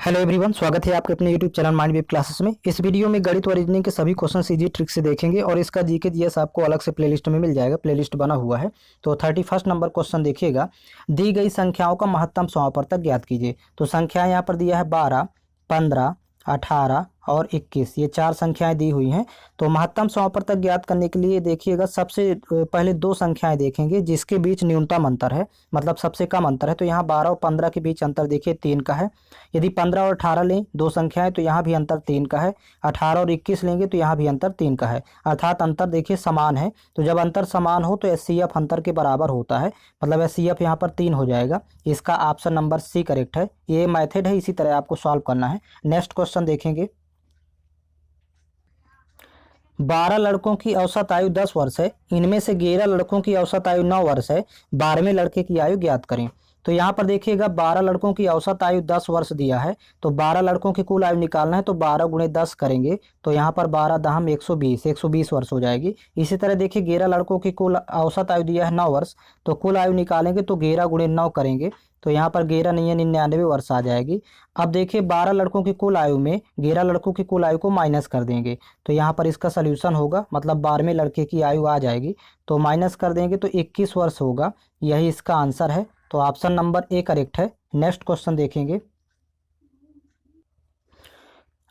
Hello everyone, स्वागत है आपके अपने YouTube channel mind web classes में। इस वीडियो में गणित और रीजनिंग के सभी क्वेश्चन इजी ट्रिक से देखेंगे और इसका जीके जीएस आपको अलग से प्लेलिस्ट में मिल जाएगा। प्लेलिस्ट बना हुआ है। तो 31 नंबर क्वेश्चन देखिएगा। दी गई संख्याओं का महत्तम समापवर्तक ज्ञात कीजिए। तो संख्या यहाँ पर दिया है 12, 15, 18 और 21। ये चार संख्याएं दी हुई हैं। तो महत्तम समापवर्तक ज्ञात करने के लिए देखिएगा, सबसे पहले दो संख्याएं देखेंगे जिसके बीच न्यूनतम अंतर है, मतलब सबसे कम अंतर है। तो यहाँ 12 और 15 के बीच अंतर देखिए 3 का है। यदि 15 और 18 लें, दो संख्याएं, तो यहाँ भी अंतर 3 का है। 18 और 21 लेंगे तो यहाँ भी अंतर 3 का है, अर्थात अंतर देखिए समान है। तो जब अंतर समान हो तो एचसीएफ अंतर के बराबर होता है, मतलब एचसीएफ यहाँ पर 3 हो जाएगा। इसका ऑप्शन नंबर सी करेक्ट है। ये मेथड है, इसी तरह आपको सॉल्व करना है। नेक्स्ट क्वेश्चन देखेंगे। 12 लड़कों की औसत आयु 10 वर्ष है। इनमें से 11 लड़कों की औसत आयु 9 वर्ष है। 12वें लड़के की आयु ज्ञात करें। तो यहाँ पर देखिएगा, 12 लड़कों की औसत आयु 10 वर्ष दिया है। तो 12 लड़कों की कुल आयु निकालना है, तो 12 गुणे 10 करेंगे तो यहाँ पर 12 दहम 120 वर्ष हो जाएगी। इसी तरह देखिए, 11 लड़कों की कुल औसत आयु दिया है 9 वर्ष। तो कुल आयु निकालेंगे तो 11 गुणे 9 करेंगे तो यहाँ पर 11 नहीं है 99 वर्ष आ जाएगी। अब देखिए, 12 लड़कों की कुल आयु में 11 लड़कों की कुल आयु को माइनस कर देंगे तो यहाँ पर इसका सोल्यूशन होगा, मतलब 12वें लड़के की आयु आ जाएगी। तो माइनस कर देंगे तो 21 वर्ष होगा। यही इसका आंसर है। तो ऑप्शन नंबर ए करेक्ट है। नेक्स्ट क्वेश्चन देखेंगे।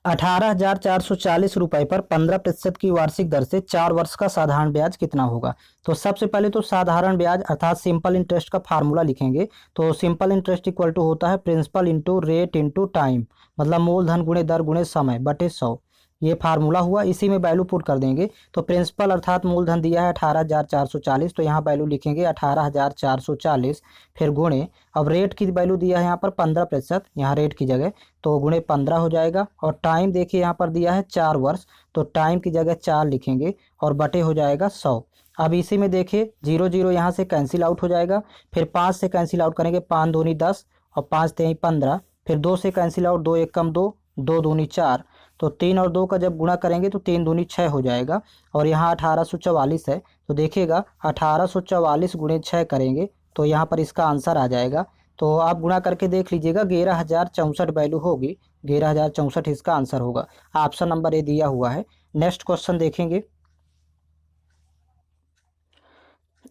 18,440 रुपए पर 15% की वार्षिक दर से 4 वर्ष का साधारण ब्याज कितना होगा। तो सबसे पहले तो साधारण ब्याज अर्थात सिंपल इंटरेस्ट का फार्मूला लिखेंगे। तो सिंपल इंटरेस्ट इक्वल टू होता है principal into rate into time, मतलब मूलधन गुणे दर गुणे समय बटे 100। ये फार्मूला हुआ, इसी में वैल्यू पुट कर देंगे। तो प्रिंसिपल अर्थात मूलधन दिया है 18,440, तो यहाँ वैल्यू लिखेंगे 18,440। फिर गुणे, अब रेट की वैल्यू दिया है यहाँ पर 15%, यहाँ रेट की जगह तो गुणे 15 हो जाएगा। और टाइम देखिए यहाँ पर दिया है 4 वर्ष, तो टाइम की जगह 4 लिखेंगे और बटे हो जाएगा 100। अब इसी में देखिए 0 0 यहाँ से कैंसिल आउट हो जाएगा। फिर 5 से कैंसिल आउट करेंगे, 5 दूनी 10 और 5 तेई 15। फिर 2 से कैंसिल आउट, 2 एक कम 2, 2 दूनी 4। तो 3 और 2 का जब गुणा करेंगे तो 3 दूनी 6 हो जाएगा। और यहाँ 1844 है, तो देखिएगा 1844 गुणे 6 करेंगे तो यहाँ पर इसका आंसर आ जाएगा। तो आप गुणा करके देख लीजिएगा, 11,064 वैल्यू होगी। 11,064 इसका आंसर होगा। ऑप्शन नंबर ए दिया हुआ है। नेक्स्ट क्वेश्चन देखेंगे।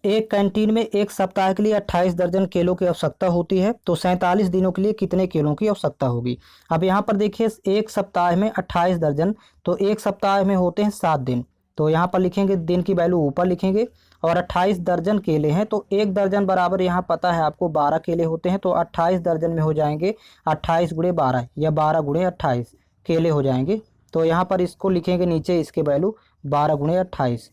एक कैंटीन में एक सप्ताह के लिए 28 दर्जन केलों की आवश्यकता होती है, तो 47 दिनों के लिए कितने केलों की आवश्यकता होगी। अब यहाँ पर देखिए, एक सप्ताह में 28 दर्जन, तो एक सप्ताह में होते हैं 7 दिन। तो यहाँ पर लिखेंगे, दिन की वैल्यू ऊपर लिखेंगे। और 28 दर्जन केले हैं, तो एक दर्जन बराबर यहाँ पता है आपको 12 केले होते हैं। तो 28 दर्जन में हो जाएंगे 28 गुणे 12 या 12 गुणे 28 केले हो जाएंगे। तो यहाँ पर इसको लिखेंगे नीचे, इसके वैल्यू 12 गुणे 28।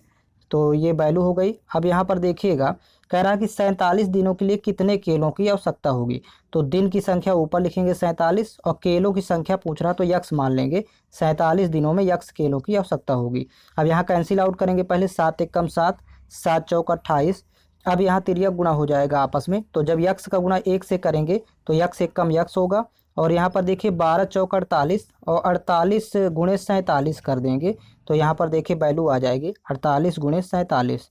तो ये वैल्यू हो गई। अब यहाँ पर देखिएगा, कह रहा है कि 47 दिनों के लिए कितने केलों की आवश्यकता होगी। तो दिन की संख्या ऊपर लिखेंगे 47 और केलों की संख्या पूछ रहा तो यक्स मान लेंगे। 47 दिनों में यक्स केलों की आवश्यकता होगी। अब यहाँ कैंसिल आउट करेंगे, पहले 7 एक कम 7, 7 चौक 28। अब यहाँ तिर्यक गुणा हो जाएगा आपस में, तो जब यक्स का गुणा 1 से करेंगे तो यक्स एक कम यक्स होगा। और यहाँ पर देखिए 12 चौक 48 और 48 गुणे 47 कर देंगे तो यहाँ पर देखिए वैल्यू आ जाएगी 48 गुणे 47।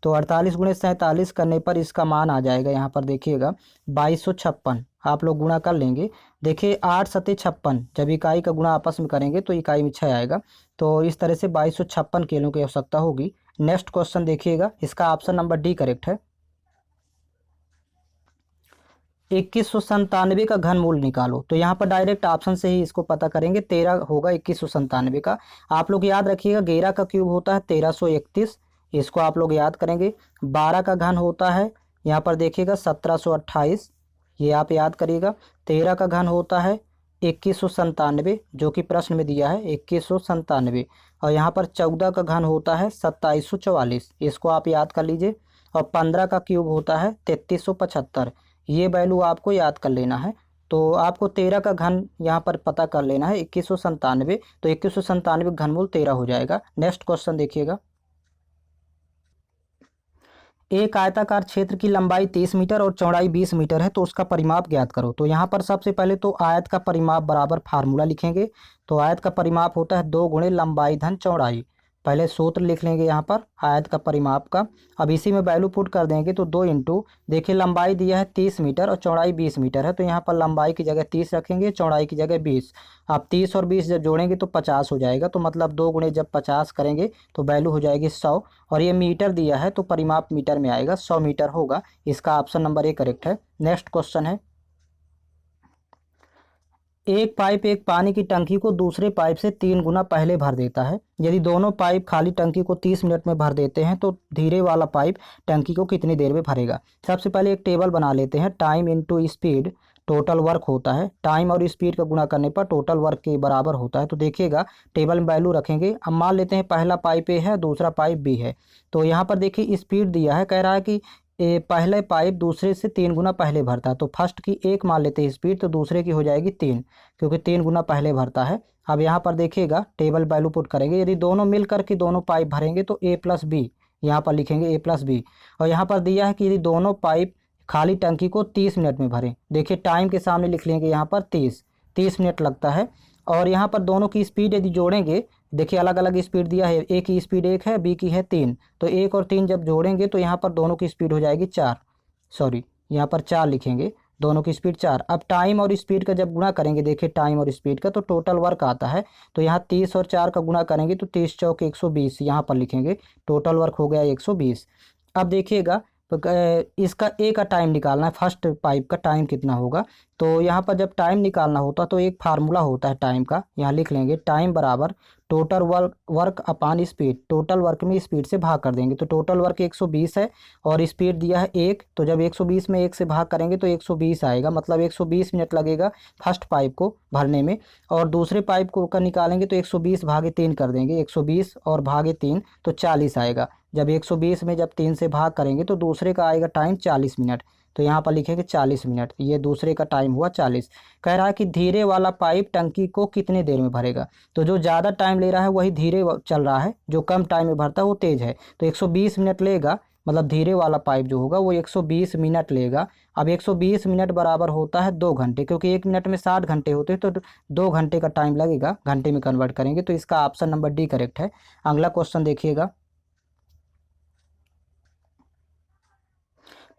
तो 48 गुणे 47 करने पर इसका मान आ जाएगा, यहाँ पर देखिएगा 2256। आप लोग गुणा कर लेंगे। देखिए 8 सते 56, जब इकाई का गुणा आपस में करेंगे तो इकाई में 6 आएगा। तो इस तरह से 2256 केलों की आवश्यकता होगी। नेक्स्ट क्वेश्चन देखिएगा, इसका ऑप्शन नंबर डी करेक्ट है। 2197 का घनमूल निकालो। तो यहाँ पर डायरेक्ट ऑप्शन से ही इसको पता करेंगे। 13 होगा 2197 का। आप लोग याद रखिएगा, 11 का क्यूब होता है 1331, इसको आप लोग याद करेंगे। 12 का घन होता है यहाँ पर देखिएगा 1728, ये आप याद करिएगा। 13 का घन होता है 2197, जो कि प्रश्न में दिया है 2197। और यहाँ पर 14 का घन होता है 2744, इसको आप याद कर लीजिए। और 15 का क्यूब होता है 3375, ये वैल्यू आपको याद कर लेना है। तो आपको 13 का घन यहाँ पर पता कर लेना है 2197, तो 2197 घनमूल 13 हो जाएगा। नेक्स्ट क्वेश्चन देखिएगा। एक आयताकार क्षेत्र की लंबाई 30 मीटर और चौड़ाई 20 मीटर है, तो उसका परिमाप ज्ञात करो। तो यहाँ पर सबसे पहले तो आयत का परिमाप बराबर फार्मूला लिखेंगे। तो आयत का परिमाप होता है 2 गुणे लंबाई धन चौड़ाई। पहले सूत्र लिख लेंगे यहाँ पर आयत का परिमाप का। अब इसी में वैल्यू पुट कर देंगे तो 2 इंटू, देखिए लंबाई दिया है 30 मीटर और चौड़ाई 20 मीटर है, तो यहाँ पर लंबाई की जगह 30 रखेंगे, चौड़ाई की जगह 20। अब 30 और 20 जब जोड़ेंगे तो 50 हो जाएगा, तो मतलब 2 गुणे जब 50 करेंगे तो वैल्यू हो जाएगी 100। और ये मीटर दिया है तो परिमाप मीटर में आएगा, 100 मीटर होगा। इसका ऑप्शन नंबर ए करेक्ट है। नेक्स्ट क्वेश्चन है, एक पाइप एक पानी की टंकी को दूसरे पाइप से 3 गुना पहले भर देता है। यदि दोनों पाइप खाली टंकी को 30 मिनट में भर देते हैं तो धीरे वाला पाइप टंकी को कितनी देर में भरेगा। सबसे पहले एक टेबल बना लेते हैं। Time into speed total work होता है, टाइम और स्पीड का गुणा करने पर टोटल वर्क के बराबर होता है। तो देखिएगा टेबल में वैल्यू रखेंगे। अब मान लेते हैं पहला पाइप ए है, दूसरा पाइप बी है। तो यहाँ पर देखिए स्पीड दिया है, कह रहा है कि पहले पाइप दूसरे से 3 गुना पहले भरता है। तो फर्स्ट की 1 मान लेते हैं स्पीड, तो दूसरे की हो जाएगी 3, क्योंकि 3 गुना पहले भरता है। अब यहाँ पर देखिएगा टेबल वैल्यू पुट करेंगे। यदि दोनों मिल करके दोनों पाइप भरेंगे तो ए प्लस बी, यहाँ पर लिखेंगे ए प्लस बी। और यहाँ पर दिया है कि यदि दोनों पाइप खाली टंकी को 30 मिनट में भरें, देखिए टाइम के सामने लिख लेंगे यहाँ पर 30 मिनट लगता है। और यहाँ पर दोनों की स्पीड यदि जोड़ेंगे, देखिए अलग अलग स्पीड दिया है, ए की स्पीड 1 है, बी की है 3, तो 1 और 3 जब जोड़ेंगे तो यहाँ पर दोनों की स्पीड हो जाएगी 4, सॉरी यहाँ पर 4 लिखेंगे, दोनों की स्पीड 4। अब टाइम और स्पीड का जब गुणा करेंगे, देखिए टाइम और स्पीड का, तो टोटल वर्क आता है। तो यहाँ 30 और 4 का गुणा करेंगे तो 30 चौक 120, यहाँ पर लिखेंगे टोटल वर्क हो गया 120। अब देखिएगा तो इसका ए का टाइम निकालना है, फर्स्ट पाइप का टाइम कितना होगा। तो यहाँ पर जब टाइम निकालना होता है तो एक फार्मूला होता है टाइम का, यहाँ लिख लेंगे टाइम बराबर टोटल वर्क अपान स्पीड। टोटल वर्क में स्पीड से भाग कर देंगे, तो टोटल वर्क 120 है और स्पीड दिया है 1, तो जब 120 में 1 से भाग करेंगे तो 120 आएगा, मतलब 120 मिनट लगेगा फर्स्ट पाइप को भरने में। और दूसरे पाइप को का निकालेंगे तो 120 भागे 3 कर देंगे, 120 और भागे 3 तो 40 आएगा। जब 120 में जब 3 से भाग करेंगे तो दूसरे का आएगा टाइम 40 मिनट, तो यहाँ पर लिखेंगे 40 मिनट, ये दूसरे का टाइम हुआ 40। कह रहा है कि धीरे वाला पाइप टंकी को कितने देर में भरेगा। तो जो ज़्यादा टाइम ले रहा है वही धीरे चल रहा है, जो कम टाइम में भरता है वो तेज़ है। तो 120 मिनट लेगा, मतलब धीरे वाला पाइप जो होगा वो 120 मिनट लेगा। अब 120 मिनट बराबर होता है 2 घंटे, क्योंकि 1 मिनट में 60 घंटे होते हैं, तो 2 घंटे का टाइम लगेगा, घंटे में कन्वर्ट करेंगे। तो इसका ऑप्शन नंबर डी करेक्ट है। अगला क्वेश्चन देखिएगा,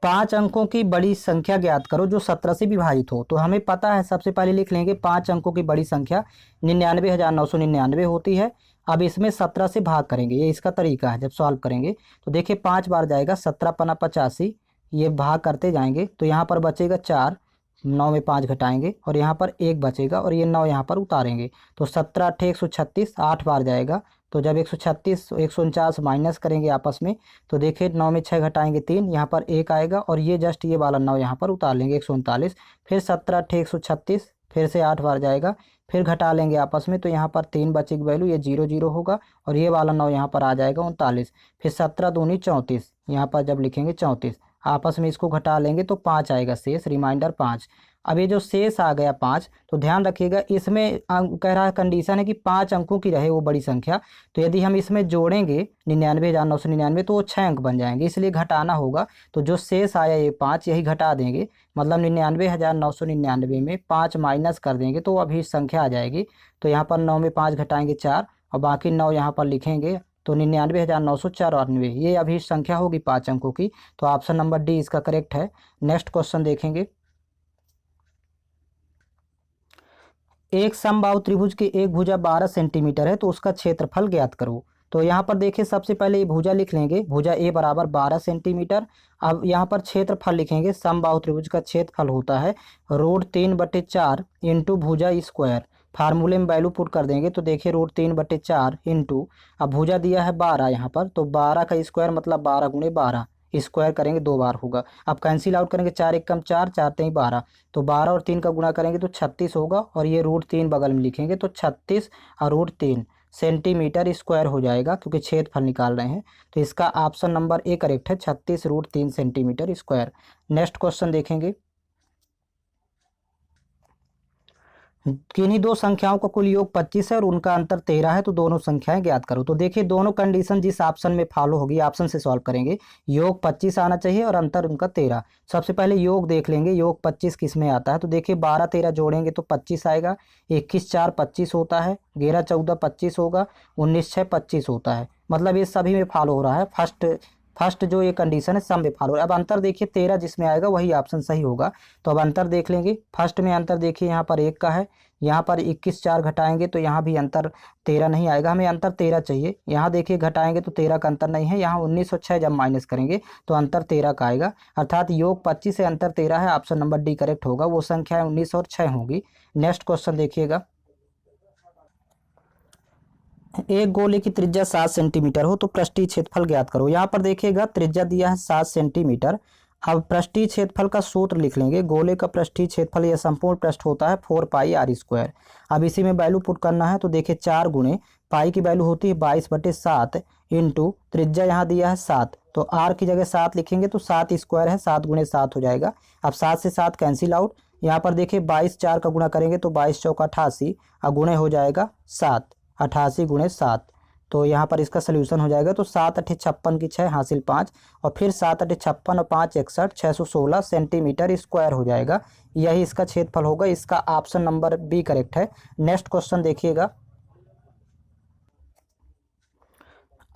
5 अंकों की बड़ी संख्या ज्ञात करो जो 17 से विभाजित हो। तो हमें पता है, सबसे पहले लिख लेंगे 5 अंकों की बड़ी संख्या 99,999 होती है। अब इसमें 17 से भाग करेंगे, ये इसका तरीका है जब सॉल्व करेंगे। तो देखिए 5 बार जाएगा, 17 पना 85, ये भाग करते जाएंगे तो यहाँ पर बचेगा 4, 9 में 5 घटाएंगे और यहाँ पर 1 बचेगा और ये 9 यहाँ पर उतारेंगे। तो 17 8 136, 8 बार जाएगा। तो जब 136 149 माइनस करेंगे आपस में, तो देखिए 9 में 6 घटाएंगे 3, यहाँ पर 1 आएगा और ये जस्ट ये वाला 9 यहाँ पर उतार लेंगे 139। फिर 17 8 136, फिर से 8 बार जाएगा, फिर घटा लेंगे आपस में, तो यहाँ पर 3 बचेगी वैल्यू, ये 0 0 होगा और ये वाला 9 यहाँ पर आ जाएगा 39। फिर 17 दूनी 34, यहाँ पर जब लिखेंगे 34, आपस में इसको घटा लेंगे तो 5 आएगा शेष, रिमाइंडर 5। अब ये जो शेष आ गया 5, तो ध्यान रखिएगा इसमें कह रहा है कंडीशन है कि 5 अंकों की रहे वो बड़ी संख्या। तो यदि हम इसमें जोड़ेंगे 99,999 तो वो 6 अंक बन जाएंगे, इसलिए घटाना होगा। तो जो शेष आया ये 5 यही घटा देंगे, मतलब 99,999 में 5 माइनस कर देंगे तो अभी संख्या आ जाएगी। तो यहाँ पर 9 में 5 घटाएंगे 4 और बाकी 9 यहाँ पर लिखेंगे, तो 99,994 ये अभी संख्या होगी 5 अंकों की। तो ऑप्शन नंबर डी इसका करेक्ट है। नेक्स्ट क्वेश्चन देखेंगे, एक समबाहु त्रिभुज की एक भुजा 12 सेंटीमीटर है तो उसका क्षेत्रफल ज्ञात करो। तो यहाँ पर देखिए सबसे पहले ये भुजा लिख लेंगे, भुजा ए बराबर 12 सेंटीमीटर। अब यहाँ पर क्षेत्रफल लिखेंगे, समबाहु त्रिभुज का क्षेत्रफल होता है √3/4 इंटू भुजा स्क्वायर। फार्मूले में वैल्यू पुट कर देंगे तो देखिए √3/4 इंटू, अब भुजा दिया है 12 यहाँ पर, तो 12 का स्क्वायर मतलब 12 गुणे 12, स्क्वायर करेंगे 2 बार होगा। अब कैंसिल आउट करेंगे, 4 1 कम 4, 4 3 12, तो 12 और 3 का गुणा करेंगे तो 36 होगा और ये √3 बगल में लिखेंगे तो 36 और √3 सेंटीमीटर स्क्वायर हो जाएगा, क्योंकि क्षेत्रफल निकाल रहे हैं। तो इसका ऑप्शन नंबर ए करेक्ट है, 36 √3 सेंटीमीटर स्क्वायर। नेक्स्ट क्वेश्चन देखेंगे, किन्हीं दो संख्याओं का कुल योग 25 है और उनका अंतर 13 है, तो दोनों संख्याएं ज्ञात करो। तो देखिए दोनों कंडीशन जिस ऑप्शन में फॉलो होगी, ऑप्शन से सॉल्व करेंगे। योग 25 आना चाहिए और अंतर उनका 13। सबसे पहले योग देख लेंगे, योग 25 किस में आता है। तो देखिए 12 13 जोड़ेंगे तो 25 आएगा, 21 4 25 होता है, 11 14 25 होगा, 19 6 25 होता है। मतलब ये सभी में फॉलो हो रहा है। फर्स्ट जो ये कंडीशन है सब में फॉलो हो रहा है। अब अंतर देखिए 13 जिसमें आएगा वही ऑप्शन सही होगा। तो अब अंतर देख लेंगे। फर्स्ट में अंतर देखिए यहाँ पर 1 का है, यहाँ पर 21 4 घटाएंगे तो यहाँ भी अंतर 13 नहीं आएगा, हमें अंतर 13 चाहिए। यहाँ देखिए घटाएंगे तो 13 का अंतर नहीं है, यहाँ 19 और 6 जब माइनस करेंगे तो अंतर 13 का आएगा, अर्थात योग 25 से अंतर 13 है। ऑप्शन नंबर डी करेक्ट होगा, वो संख्या 19 और 6 होगी। नेक्स्ट क्वेश्चन देखिएगा। एक गोले की त्रिज्या 7 सेंटीमीटर हो तो पृष्ठीय क्षेत्रफल ज्ञात करो। यहाँ पर देखिएगा त्रिज्या दिया है 7 सेंटीमीटर। अब पृष्ठीय क्षेत्रफल का सूत्र लिख लेंगे। गोले का पृष्ठीय क्षेत्रफल यह संपूर्ण पृष्ठ होता है 4 पाई आर स्क्वायर। अब इसी में वैल्यू पुट करना है तो देखिए 4 गुणे पाई की वैल्यू होती है 22/7 इंटू त्रिज्या यहाँ दिया है 7, तो आर की जगह 7 लिखेंगे तो 7 स्क्वायर है, 7 गुणे 7 हो जाएगा। अब 7 से 7 कैंसिल आउट। यहाँ पर देखिए 22 4 का गुणा करेंगे तो 22 चौका 88 और गुणे हो जाएगा 7, 88 गुणे 7। तो यहाँ पर इसका सोल्यूशन हो जाएगा तो 7 8 56 की 6 हासिल 5 और फिर 7 8 56 और 5 61 616 सेंटीमीटर स्क्वायर हो जाएगा। यही इसका क्षेत्रफल होगा। इसका ऑप्शन नंबर बी करेक्ट है। नेक्स्ट क्वेश्चन देखिएगा।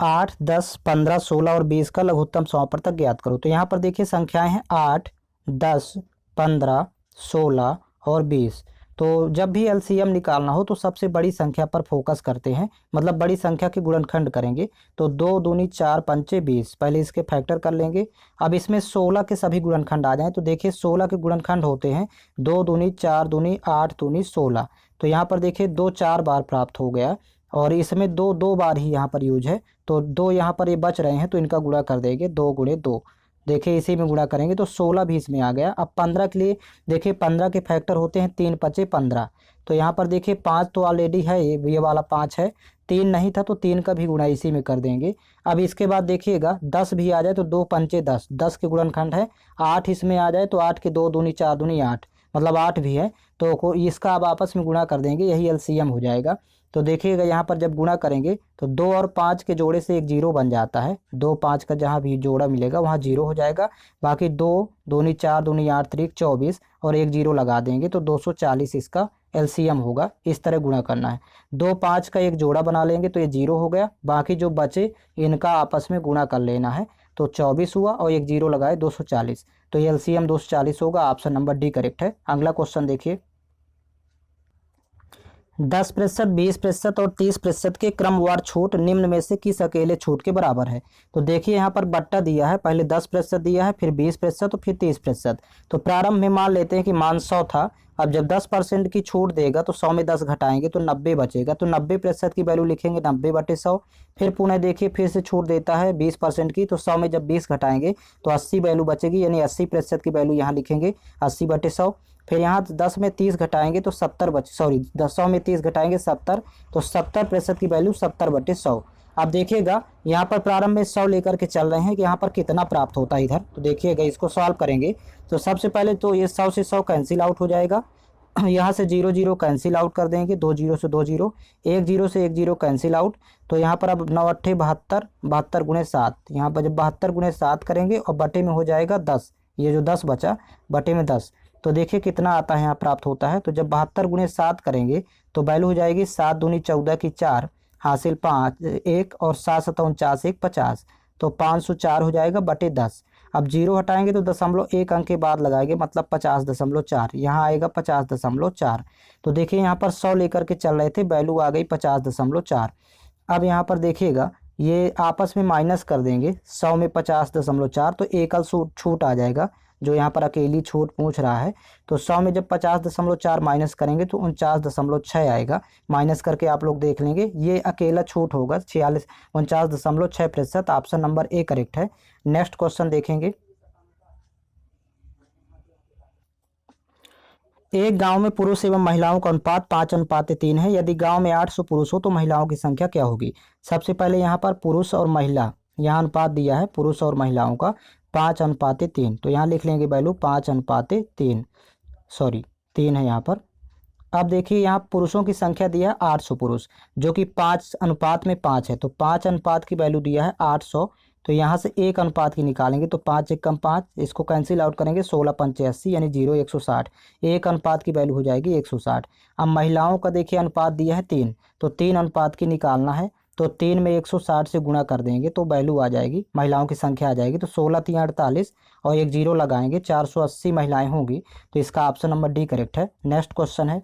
8 10 15 16 और 20 का लघुत्तम समापवर्तक ज्ञात करो। तो यहाँ पर देखिए संख्याएं हैं 8 10 15 16 और 20। तो जब भी एलसीएम निकालना हो तो सबसे बड़ी संख्या पर फोकस करते हैं, मतलब बड़ी संख्या के गुणनखंड करेंगे। तो 2 दूनी 4 पंचे 20, पहले इसके फैक्टर कर लेंगे। अब इसमें 16 के सभी गुणनखंड आ जाएं तो देखिए 16 के गुणनखंड होते हैं 2 दूनी 4 दूनी 8 दूनी 16। तो यहाँ पर देखिए 2 4 बार प्राप्त हो गया और इसमें 2 2 बार ही यहाँ पर यूज है, तो 2 यहाँ पर ये बच रहे हैं तो इनका गुणा कर देंगे 2 गुणे 2। देखिए इसी में गुणा करेंगे तो 16 भी इसमें आ गया। अब 15 के लिए देखिए 15 के फैक्टर होते हैं 3 5 15। तो यहाँ पर देखिए 5 तो ऑलरेडी है, ये वाला 5 है, 3 नहीं था तो 3 का भी गुणा इसी में कर देंगे। अब इसके बाद देखिएगा 10 भी आ जाए तो 2 पंचे 10, 10 के गुणनखंड है। 8 इसमें आ जाए तो 8 के 2 दूनी 4 दूनी 8, मतलब 8 भी है, तो इसका अब आपस में गुणा कर देंगे, यही एलसीएम हो जाएगा। तो देखिएगा यहाँ पर जब गुणा करेंगे तो 2 और 5 के जोड़े से एक 0 बन जाता है, 2 5 का जहाँ भी जोड़ा मिलेगा वहाँ 0 हो जाएगा। बाकी 2 दूनी 4 दूनी 8 3 24 और एक 0 लगा देंगे तो 240 इसका एलसीएम होगा। इस तरह गुणा करना है। 2 5 का एक जोड़ा बना लेंगे तो ये 0 हो गया, बाकी जो बचे इनका आपस में गुणा कर लेना है तो 24 हुआ और एक 0 लगाए 240, तो ये एलसीएम 240 होगा। ऑप्शन नंबर डी करेक्ट है। अगला क्वेश्चन देखिए। 10%, 20% और 30% के क्रमवार छूट निम्न में से किस अकेले छूट के बराबर है। तो देखिए यहाँ पर बट्टा दिया है, पहले 10% दिया है, फिर 20% और फिर 30%। तो प्रारंभ में मान लेते हैं कि मान 100 था। अब जब 10% की छूट देगा तो 100 में 10 घटाएंगे तो 90 बचेगा, तो 90% की वैल्यू लिखेंगे 90/100। फिर पुनः देखिए फिर से छूट देता है 20% की, तो 100 में जब 20 घटाएंगे तो 80 वैल्यू बचेगी, यानी 80% की वैल्यू यहाँ लिखेंगे 80/100। फिर यहाँ 10 में 30 घटाएंगे तो 70 100 में 30 घटाएंगे 70, तो 70% की वैल्यू 70/100। अब देखिएगा यहाँ पर प्रारंभ में 100 लेकर के चल रहे हैं कि यहाँ पर कितना प्राप्त होता है इधर। तो देखिएगा इसको सॉल्व करेंगे तो सबसे पहले तो ये 100 से 100 कैंसिल आउट हो जाएगा, यहाँ से 0 0 कैंसिल आउट कर देंगे, 2 0 से 2 0, 1 0 से 1 0 कैंसिल आउट। तो यहाँ पर अब 9 8 72, 72 गुणे 7, यहाँ पर जब 72 गुणे 7 करेंगे और बटे में हो जाएगा 10, ये जो 10 बचा बटे में 10, तो देखिए कितना आता है यहाँ प्राप्त होता है। तो जब 72 गुणे 7 करेंगे तो वैल्यू हो जाएगी 7 दूनी 14 की 4 हासिल 5 1 और 7 7 49 1 50, तो 504 हो जाएगा बटे 10। अब 0 हटाएंगे तो 0.1 अंक के बाद लगाएंगे, मतलब 50.4, यहाँ आएगा 50.4। तो देखिए यहाँ पर 100 लेकर के चल रहे थे, वैल्यू आ गई 50.4। अब यहाँ पर देखिएगा ये आपस में माइनस कर देंगे, 100 में 50.4 तो एकल छूट आ जाएगा, जो यहाँ पर अकेली छूट पूछ रहा है। तो 100 में जब 50.4 माइनस करेंगे तो 49.6 आएगा, माइनस करके आप लोग देख लेंगे, ये अकेला छूट होगा 49.6%। ऑप्शन नंबर ए करेक्ट है। नेक्स्ट क्वेश्चन देखेंगे। एक गांव में पुरुष एवं महिलाओं का अनुपात 5:3 है। यदि गांव में 800 पुरुष हो तो महिलाओं की संख्या क्या होगी। सबसे पहले यहाँ पर पुरुष और महिला, यहाँ अनुपात दिया है पुरुष और महिलाओं का 5:3, तो यहाँ लिख लेंगे वैल्यू 5:3, सॉरी 3 है यहाँ पर। अब देखिए यहाँ पुरुषों की संख्या दिया है 800 पुरुष, जो कि 5:5 है, तो 5 अनुपात की वैल्यू दिया है 800। तो यहाँ से 1 अनुपात की निकालेंगे तो 5 एकम 5, इसको कैंसिल आउट करेंगे 16 पंचे 80, यानी 0 160, 1 अनुपात की वैल्यू हो जाएगी 160। अब महिलाओं का देखिए अनुपात दिया है 3, तो 3 अनुपात की निकालना है, तो 3 में 160 से गुणा कर देंगे तो वैल्यू आ जाएगी, महिलाओं की संख्या आ जाएगी। तो 16 3 48 और एक जीरो लगाएंगे, 480 महिलाएं होंगी। तो इसका ऑप्शन नंबर डी करेक्ट है। नेक्स्ट क्वेश्चन है,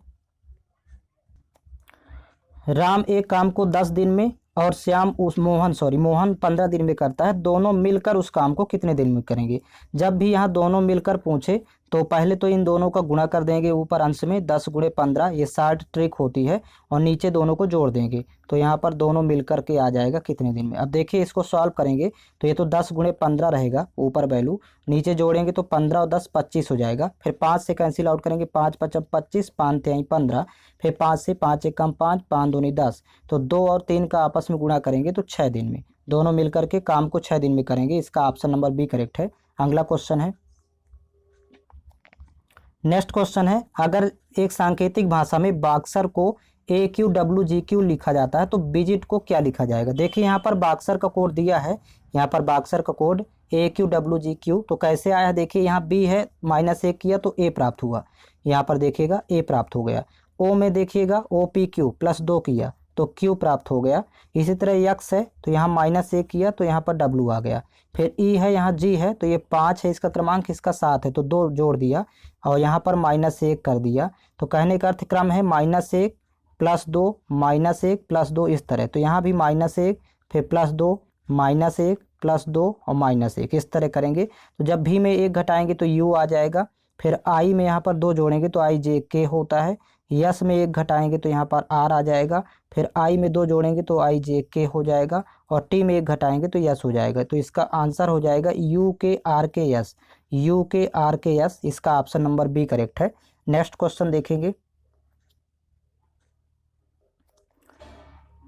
राम एक काम को 10 दिन में और श्याम मोहन 15 दिन में करता है, दोनों मिलकर उस काम को कितने दिन में करेंगे। जब भी यहाँ दोनों मिलकर पूछे तो पहले तो इन दोनों का गुणा कर देंगे ऊपर अंश में, 10 गुणे 15 ये 60 ट्रिक होती है, और नीचे दोनों को जोड़ देंगे तो यहाँ पर दोनों मिलकर के आ जाएगा कितने दिन में। अब देखिए इसको सॉल्व करेंगे तो ये तो 10 गुणे 15 रहेगा ऊपर वैल्यू, नीचे जोड़ेंगे तो 15 और 10 25 हो जाएगा। फिर 5 से कैंसिल आउट करेंगे, 5 5 25, 5 3 15, फिर 5 से 5 1 कम 5, 5 दूनी 10, तो 2 और 3 का आपस में गुणा करेंगे तो 6 दिन में, दोनों मिलकर के काम को 6 दिन में करेंगे। इसका ऑप्शन नंबर बी करेक्ट है। अगला क्वेश्चन है, नेक्स्ट क्वेश्चन है, अगर एक सांकेतिक भाषा में बॉक्सर को AQWGQ लिखा जाता है तो विजिट को क्या लिखा जाएगा। देखिए यहाँ पर बॉक्सर का कोड दिया है, यहाँ पर बॉक्सर का कोड AQWGQ, तो कैसे आया देखिए, यहाँ B है -1 किया तो A प्राप्त हुआ, यहाँ पर देखिएगा A प्राप्त हो गया। O में देखिएगा OPQ +2 किया तो Q प्राप्त हो गया। इसी तरह X है तो यहाँ -1 किया तो यहाँ पर W आ गया। फिर E है, यहाँ G है तो ये 5 है, इसका क्रमांक इसका 7 है तो 2 जोड़ दिया और यहाँ पर -1 कर दिया। तो कहने का अर्थ क्रम है -1 +2 -1 +2 इस तरह। तो यहाँ भी -1 फिर +2 -1 +2 और -1 इस तरह करेंगे। तो जब भी में 1 घटाएंगे तो U आ जाएगा। फिर I में यहाँ पर 2 जोड़ेंगे तो IJK होता है। यस में 1 घटाएंगे तो यहाँ पर R आ जाएगा। फिर I में 2 जोड़ेंगे तो IJK हो जाएगा और T में 1 घटाएंगे तो यस हो जाएगा। तो इसका आंसर हो जाएगा UKRKS, UKRKS। इसका ऑप्शन नंबर बी करेक्ट है। नेक्स्ट क्वेश्चन देखेंगे,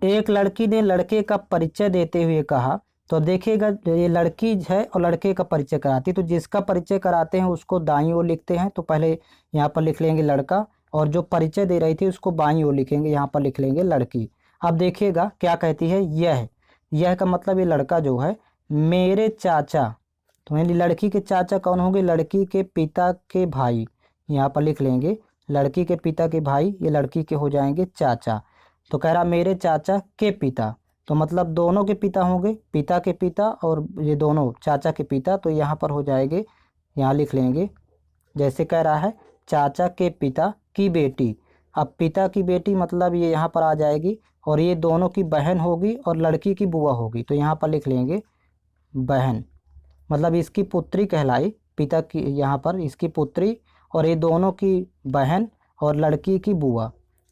एक लड़की ने लड़के का परिचय देते हुए कहा, तो देखिएगा ये लड़की है और लड़के का परिचय कराती है, तो जिसका परिचय कराते हैं उसको दाईं ओर लिखते हैं। तो पहले यहाँ पर लिख लेंगे लड़का, और जो परिचय दे रही थी उसको बाईं ओर लिखेंगे, यहाँ पर लिख लेंगे लड़की। अब देखिएगा क्या कहती है, यह का मतलब ये लड़का जो है मेरे चाचा, तो यानी लड़की के चाचा कौन होंगे, लड़की के पिता के भाई, यहाँ पर लिख लेंगे लड़की के पिता के भाई, ये लड़की के हो जाएंगे चाचा। तो कह रहा मेरे चाचा के पिता, तो मतलब दोनों के पिता होंगे, पिता के पिता और ये दोनों चाचा के पिता, तो यहाँ पर हो जाएंगे, यहाँ लिख लेंगे जैसे कह रहा है चाचा के पिता की बेटी। अब पिता की बेटी मतलब ये यहाँ पर आ जाएगी, और ये दोनों की बहन होगी और लड़की की बुआ होगी, तो यहाँ पर लिख लेंगे बहन, मतलब इसकी पुत्री कहलाई, पिता की यहाँ पर इसकी पुत्री और ये दोनों की बहन और लड़की की बुआ।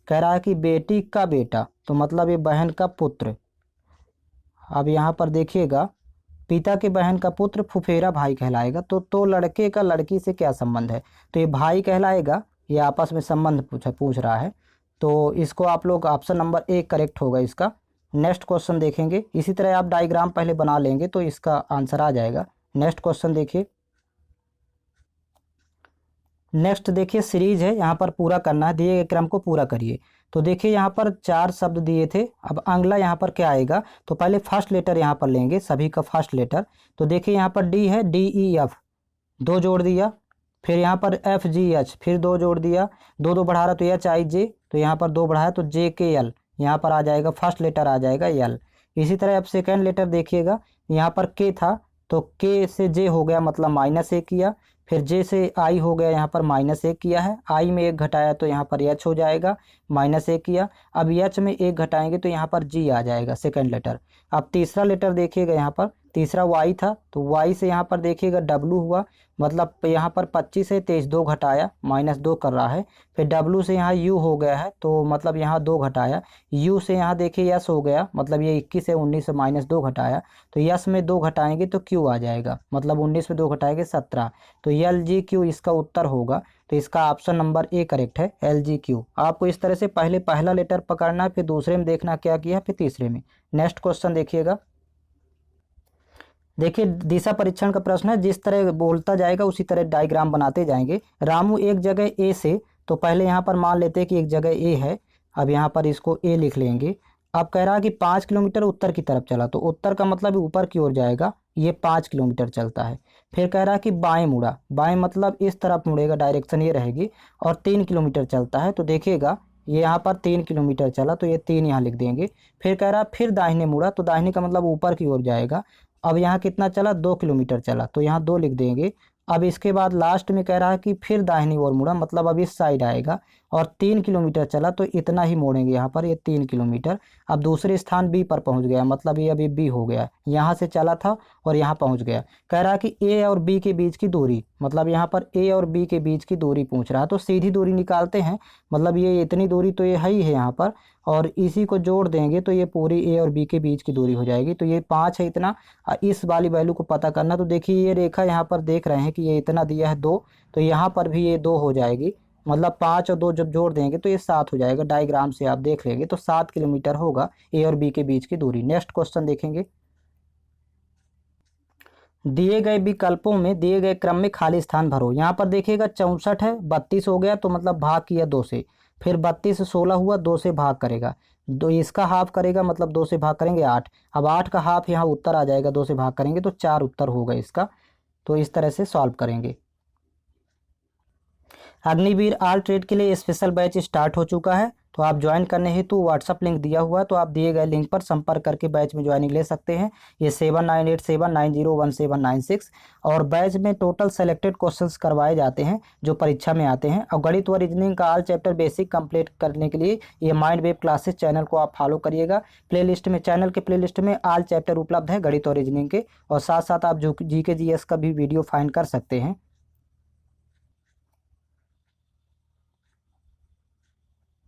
कह रहा है कि बेटी का बेटा, तो मतलब ये बहन का पुत्र। अब यहाँ पर देखिएगा पिता के बहन का पुत्र फुफेरा भाई कहलाएगा। तो लड़के का लड़की से क्या संबंध है, तो ये भाई कहलाएगा, ये आपस में संबंध पूछ रहा है। तो इसको आप लोग ऑप्शन नंबर ए करेक्ट होगा इसका। नेक्स्ट क्वेश्चन देखेंगे, इसी तरह आप डायग्राम पहले बना लेंगे तो इसका आंसर आ जाएगा। नेक्स्ट क्वेश्चन देखिए, नेक्स्ट देखिए सीरीज है, यहाँ पर पूरा करना है, दिए गए क्रम को पूरा करिए। तो देखिए यहाँ पर 4 शब्द दिए थे, अब अगला यहाँ पर क्या आएगा, तो पहले फर्स्ट लेटर यहाँ पर लेंगे, सभी का फर्स्ट लेटर। तो देखिए यहाँ पर डी है, DEF 2 जोड़ दिया, फिर यहाँ पर FGH फिर 2 जोड़ दिया, 2 2 बढ़ा रहा तो HIJ, तो यहाँ पर 2 बढ़ाया तो JKL, यहाँ पर आ जाएगा फर्स्ट लेटर आ जाएगा L। इसी तरह अब सेकेंड लेटर देखिएगा, यहाँ पर K था तो K से J हो गया मतलब -1 किया, फिर J से I हो गया, यहाँ पर -1 किया है, I में 1 घटाया तो यहाँ पर H हो जाएगा, -1 किया। अब H में 1 घटाएंगे तो यहाँ पर G आ जाएगा सेकंड लेटर। अब तीसरा लेटर देखिएगा, यहाँ पर तीसरा Y था तो Y से यहाँ पर देखिएगा W हुआ, मतलब यहाँ पर 25 है, 23 2 घटाया -2 कर रहा है। फिर W से यहाँ U हो गया है तो मतलब यहाँ 2 घटाया, U से यहाँ देखिए S हो गया, मतलब ये 21 है, 19 से -2 घटाया, तो S में 2 घटाएंगे तो Q आ जाएगा, मतलब 19 में 2 घटाएंगे 17, तो LGQ इसका उत्तर होगा। तो इसका ऑप्शन नंबर ए करेक्ट है, LGQ। आपको इस तरह से पहले पहला लेटर पकड़ना है, फिर दूसरे में देखना क्या किया, फिर तीसरे में। नेक्स्ट क्वेश्चन देखिएगा, देखिए दिशा परीक्षण का प्रश्न है, जिस तरह बोलता जाएगा उसी तरह डायग्राम बनाते जाएंगे। रामू एक जगह ए से, तो पहले यहाँ पर मान लेते हैं कि एक जगह ए है, अब यहाँ पर इसको ए लिख लेंगे। अब कह रहा है कि 5 किलोमीटर उत्तर की तरफ चला, तो उत्तर का मतलब ऊपर की ओर जाएगा, ये 5 किलोमीटर चलता है। फिर कह रहा है कि बाएं मुड़ा, बाएं मतलब इस तरफ मुड़ेगा, डायरेक्शन ये रहेगी, और 3 किलोमीटर चलता है। तो देखिएगा ये यहाँ पर 3 किलोमीटर चला तो ये 3 यहाँ लिख देंगे। फिर कह रहा फिर दाहिने मुड़ा, तो दाहिने का मतलब ऊपर की ओर जाएगा। अब यहाँ कितना चला, 2 किलोमीटर चला, तो यहाँ 2 लिख देंगे। अब इसके बाद लास्ट में कह रहा है कि फिर दाहिनी ओर मुड़ा, मतलब अब इस साइड आएगा और 3 किलोमीटर चला, तो इतना ही मोड़ेंगे यहाँ पर, ये 3 किलोमीटर। अब दूसरे स्थान बी पर पहुँच गया, मतलब ये अभी बी हो गया, यहाँ से चला था और यहाँ पहुँच गया। कह रहा है कि ए और बी के बीच की दूरी, मतलब यहाँ पर ए और बी के बीच की दूरी पूछ रहा है, तो सीधी दूरी निकालते हैं। मतलब ये इतनी दूरी तो ये है ही है यहाँ पर, और इसी को जोड़ देंगे तो ये पूरी ए और बी के बीच की दूरी हो जाएगी। तो ये 5 है इतना, इस वाली वैल्यू को पता करना। तो देखिए ये रेखा यहाँ पर देख रहे हैं कि ये इतना दिया है 2, तो यहाँ पर भी ये 2 हो जाएगी। मतलब 5 और 2 जब जोड़ देंगे तो ये 7 हो जाएगा। डायग्राम से आप देख लेंगे तो 7 किलोमीटर होगा ए और बी के बीच की दूरी। नेक्स्ट क्वेश्चन देखेंगे। दिए गए विकल्पों में दिए गए क्रम में खाली स्थान भरो। यहाँ पर देखिएगा 64 है, 32 हो गया तो मतलब भाग किया 2 से, फिर 32 से 16 हुआ, 2 से भाग करेगा, 2 इसका हाफ करेगा, मतलब 2 से भाग करेंगे 8। अब 8 का हाफ यहाँ उत्तर आ जाएगा, 2 से भाग करेंगे तो 4 उत्तर होगा इसका। तो इस तरह से सॉल्व करेंगे। अग्निवीर ऑल ट्रेड के लिए स्पेशल बैच स्टार्ट हो चुका है, तो आप ज्वाइन करने हेतु व्हाट्सअप लिंक दिया हुआ है, तो आप दिए गए लिंक पर संपर्क करके बैच में ज्वाइनिंग ले सकते हैं। ये 7987901796। और बैच में टोटल सेलेक्टेड क्वेश्चंस करवाए जाते हैं जो परीक्षा में आते हैं। और गणित व रीजनिंग का ऑल चैप्टर बेसिक कंप्लीट करने के लिए ये माइंड वेव क्लासेस चैनल को आप फॉलो करिएगा। प्लेलिस्ट में, चैनल के प्लेलिस्ट में ऑल चैप्टर उपलब्ध है गणित और रीजनिंग के, और साथ साथ आप जो GK GS का भी वीडियो फाइंड कर सकते हैं।